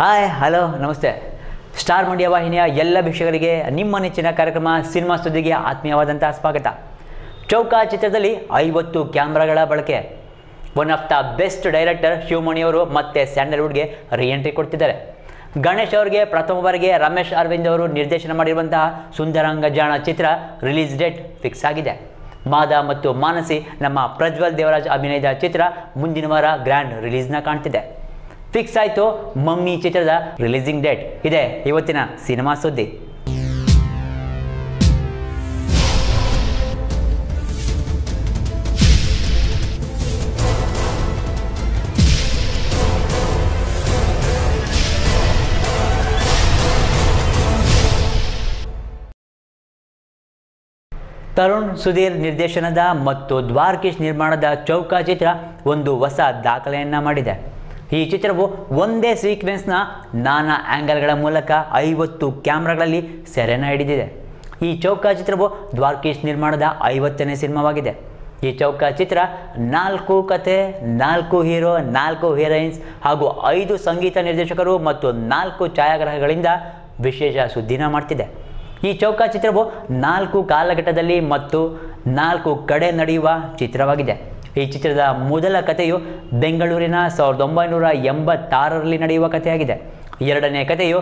Hi hello ನಮಸ್ತೆ. Star Mandya ವಾಹಿನಿಯ ಎಲ್ಲ ವೀಕ್ಷಕರಿಗೆ ನಿಮ್ಮ ನೆಚ್ಚಿನ ಕಾರ್ಯಕ್ರಮ ಸಿನಿಮಾ ಸುದ್ದಿಗೆ ಆತ್ಮೀಯವಾದಂಥ ಸ್ವಾಗತ. ಚೌಕ ಚಿತ್ರದಲ್ಲಿ 50 ಕ್ಯಾಮ್ರಾಗಳ ಬಳಕೆ. One of the best director ಶಿವಮಣಿಯವರು ಮತ್ತೆ ಸ್ಯಾಂಡಲ್ವುಡ್ಗೆ ರೀಎಂಟ್ರಿ ಕೊಡ್ತಿದ್ದಾರೆ. ಗಣೇಶ್ ಅವರಿಗೆ ಪ್ರಥಮ ಬಾರಿಗೆ ರಮೇಶ್ ಅರವಿಂದ್ ಅವರು ನಿರ್ದೇಶನ ಮಾಡಿರುವಂತಹ ಸುಂದರಾಂಗ ಜಾಣ ಚಿತ್ರ ರಿಲೀಸ್ ಡೇಟ್ ಫಿಕ್ಸ್ ಆಗಿದೆ. ಮಾದ ಮತ್ತು ಮಾನಸಿ ನಮ್ಮ ಪ್ರಜ್ವಲ್ ದೇವರಾಜ್ ಅಭಿನಯದ ಚಿತ್ರ ಮುಂದಿನ ವಾರ ಗ್ರ್ಯಾಂಡ್ ರಿಲೀಸ್ನ ಕಾಣ್ತಿದೆ. ಫಿಕ್ಸ್ ಆಯಿತು ಮಮ್ಮಿ ಚಿತ್ರದ ರಿಲೀಸಿಂಗ್ ಡೇಟ್. ಇದೆ ಇವತ್ತಿನ ಸಿನಿಮಾ ಸುದ್ದಿ. ತರುಣ್ ಸುಧೀರ್ ನಿರ್ದೇಶನದ ಮತ್ತು ದ್ವಾರಕೀಶ್ ನಿರ್ಮಾಣದ ಚೌಕ ಚಿತ್ರ ಒಂದು ಹೊಸ ದಾಖಲೆಯನ್ನು ಮಾಡಿದೆ. ಈ ಚಿತ್ರವು ಒಂದೇ ಸೀಕ್ವೆನ್ಸ್ನ ನಾನಾ ಆ್ಯಂಗಲ್ಗಳ ಮೂಲಕ 50 ಕ್ಯಾಮ್ರಾಗಳಲ್ಲಿ ಸೆರೆನ ಹಿಡಿದಿದೆ. ಈ ಚೌಕ ಚಿತ್ರವು ದ್ವಾರಕೀಶ್ ನಿರ್ಮಾಣದ 50ನೇ ಸಿನಿಮಾವಾಗಿದೆ. ಈ ಚೌಕ ಚಿತ್ರ 4 ಕತೆ, 4 ಹೀರೋ, 4 ಹೀರೋಯಿನ್ಸ್ ಹಾಗೂ 5 ಸಂಗೀತ ನಿರ್ದೇಶಕರು ಮತ್ತು 4 ಛಾಯಾಗ್ರಾಹಕಗಳಿಂದ ವಿಶೇಷ ಸುದ್ದಿನ ಮಾಡ್ತಿದೆ. ಈ ಚೌಕ ಚಿತ್ರವು 4 ಕಾಲಘಟ್ಟದಲ್ಲಿ ಮತ್ತು 4 ಕಡೆ ನಡೆಯುವ ಚಿತ್ರವಾಗಿದೆ. ಈ ಚಿತ್ರದ ಮೊದಲ ಕಥೆಯು ಬೆಂಗಳೂರಿನ 1986ರಲ್ಲಿ ನಡೆಯುವ ಕಥೆಯಾಗಿದೆ. ಎರಡನೇ ಕಥೆಯು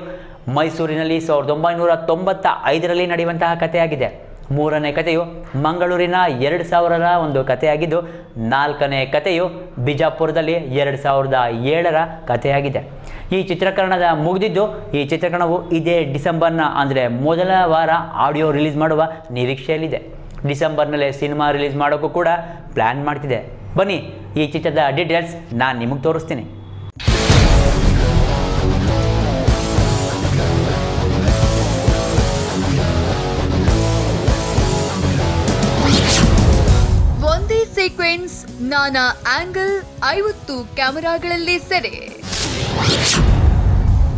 ಮೈಸೂರಿನಲ್ಲಿ 1995ರಲ್ಲಿ ನಡೆಯುವಂತಹ ಕಥೆಯಾಗಿದೆ. ಮೂರನೇ ಕಥೆಯು ಮಂಗಳೂರಿನ 2000ರ ಒಂದು ಕಥೆಯಾಗಿದ್ದು, ನಾಲ್ಕನೇ ಕಥೆಯು ಬಿಜಾಪುರದಲ್ಲಿ 2007ರ ಕಥೆಯಾಗಿದೆ. ಈ ಚಿತ್ರೀಕರಣದ ಮುಗಿದಿದ್ದು, ಈ ಚಿತ್ರೀಕರಣವು ಇದೇ ಡಿಸೆಂಬರ್ನ ಅಂದರೆ ಮೊದಲ ವಾರ ಆಡಿಯೋ ರಿಲೀಸ್ ಮಾಡುವ ನಿರೀಕ್ಷೆಯಲ್ಲಿದೆ. ಡಿಸೆಂಬರ್ನಲ್ಲೇ ಸಿನಿಮಾ ರಿಲೀಸ್ ಮಾಡೋಕ್ಕೂ ಕೂಡ ಪ್ಲ್ಯಾನ್ ಮಾಡ್ತಿದೆ. ಬನ್ನಿ ಈ ಚಿತ್ರದ ಡೀಟೇಲ್ಸ್ ನಾನು ನಿಮಗೆ ತೋರಿಸ್ತೀನಿ. ಒಂದೇ ಸೀಕ್ವೆನ್ಸ್, ನಾನಾ ಆಂಗಲ್, 50 ಕ್ಯಾಮೆರಾಗಳಲ್ಲಿ ಸೆರೆ.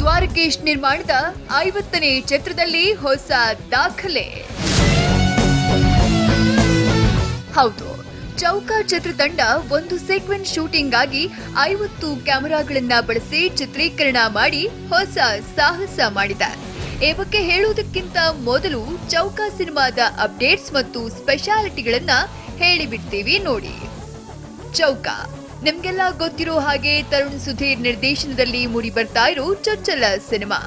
ದ್ವಾರಕೀಶ್ ನಿರ್ಮಾಣದ 50ನೇ ಚಿತ್ರದಲ್ಲಿ ಹೊಸ ದಾಖಲೆ. ಹೌದು, ಚೌಕ ಚಿತ್ರತಂಡ ಒಂದು ಸೀಕ್ವೆನ್ಸ್ ಶೂಟಿಂಗ್ ಆಗಿ 50 ಕ್ಯಾಮೆರಾಗಳನ್ನ ಬಳಸಿ ಚಿತ್ರೀಕರಣ ಮಾಡಿ ಹೊಸ ಸಾಹಸ ಮಾಡಿದೆ. ಈ ಬಗ್ಗೆ ಹೇಳುವುದಕ್ಕಿಂತ ಮೊದಲು ಚೌಕ ಸಿನಿಮಾದ ಅಪ್ಡೇಟ್ಸ್ ಮತ್ತು ಸ್ಪೆಷಾಲಿಟಿಗಳನ್ನ ಹೇಳಿಬಿಡ್ತೀವಿ ನೋಡಿ. ಚೌಕ ನಿಮ್ಗೆಲ್ಲ ಗೊತ್ತಿರೋ ಹಾಗೆ ತರುಣ್ ಸುಧೀರ್ ನಿರ್ದೇಶನದಲ್ಲಿ ಮೂಡಿ ಬರ್ತಾ ಇರೋ ಚೊಚ್ಚಲ ಸಿನಿಮಾ.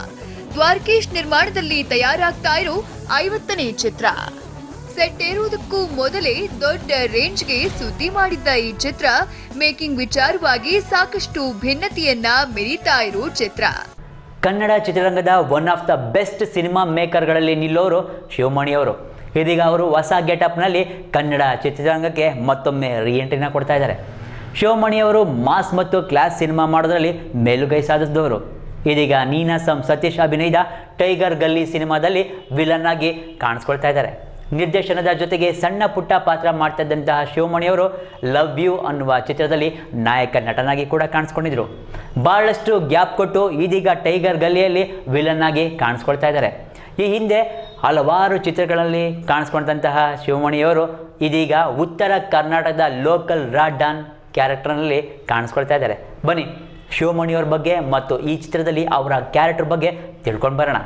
ದ್ವಾರಕೀಶ್ ನಿರ್ಮಾಣದಲ್ಲಿ ತಯಾರಾಗ್ತಾ ಇರೋ 50ನೇ ಚಿತ್ರ. ಸೆಟ್ ಏರುವುದಕ್ಕೂ ಮೊದಲೇ ದೊಡ್ಡ ರೇಂಜ್ಗೆ ಸುದ್ದಿ ಮಾಡಿದ್ದ ಈ ಚಿತ್ರ ಮೇಕಿಂಗ್ ವಿಚಾರವಾಗಿ ಸಾಕಷ್ಟು ಭಿನ್ನತೆಯನ್ನ ಮೆರೀತಾ ಇರೋ ಚಿತ್ರ. ಕನ್ನಡ ಚಿತ್ರರಂಗದ one of the best cinema ಮೇಕರ್ಗಳಲ್ಲಿ ನಿಲ್ಲೋರು ಶಿವಮಣಿಯವರು. ಇದೀಗ ಅವರು ಹೊಸ ಗೆಟಪ್ನಲ್ಲಿ ಕನ್ನಡ ಚಿತ್ರರಂಗಕ್ಕೆ ಮತ್ತೊಮ್ಮೆ ರೀಎಂಟ್ರಿನ ಕೊಡ್ತಾ ಇದ್ದಾರೆ. ಶಿವಮಣಿಯವರು ಮಾಸ್ ಮತ್ತು ಕ್ಲಾಸ್ ಸಿನಿಮಾ ಮಾಡೋದ್ರಲ್ಲಿ ಮೇಲುಗೈ ಸಾಧಿಸಿದವರು. ಇದೀಗ ನೀನಾಸಂ ಸತೀಶ್ ಅಭಿನಯದ ಟೈಗರ್ ಗಲ್ಲಿ ಸಿನಿಮಾದಲ್ಲಿ ವಿಲನ್ ಆಗಿ ಕಾಣಿಸ್ಕೊಳ್ತಾ ಇದ್ದಾರೆ. ನಿರ್ದೇಶನದ ಜೊತೆಗೆ ಸಣ್ಣ ಪುಟ್ಟ ಪಾತ್ರ ಮಾಡ್ತಾ ಇದ್ದಂತಹ ಶಿವಮಣಿಯವರು ಲವ್ ಯು ಅನ್ನುವ ಚಿತ್ರದಲ್ಲಿ ನಾಯಕ ನಟನಾಗಿ ಕೂಡ ಕಾಣಿಸ್ಕೊಂಡಿದ್ರು. ಬಹಳಷ್ಟು ಗ್ಯಾಪ್ ಕೊಟ್ಟು ಇದೀಗ ಟೈಗರ್ ಗಲ್ಲಿಯಲ್ಲಿ ವಿಲನ್ ಆಗಿ ಕಾಣಿಸ್ಕೊಳ್ತಾ ಇದ್ದಾರೆ. ಈ ಹಿಂದೆ ಹಲವಾರು ಚಿತ್ರಗಳಲ್ಲಿ ಕಾಣಿಸ್ಕೊಂಡಂತಹ ಶಿವಮಣಿಯವರು ಇದೀಗ ಉತ್ತರ ಕರ್ನಾಟಕದ ಲೋಕಲ್ ರಾ ಡಾನ್ ಕ್ಯಾರೆಕ್ಟರ್ನಲ್ಲಿ ಕಾಣಿಸ್ಕೊಳ್ತಾ ಇದ್ದಾರೆ. ಬನ್ನಿ ಶಿವಮಣಿಯವ್ರ ಬಗ್ಗೆ ಮತ್ತು ಈ ಚಿತ್ರದಲ್ಲಿ ಅವರ ಕ್ಯಾರೆಕ್ಟರ್ ಬಗ್ಗೆ ತಿಳ್ಕೊಂಡು ಬರೋಣ.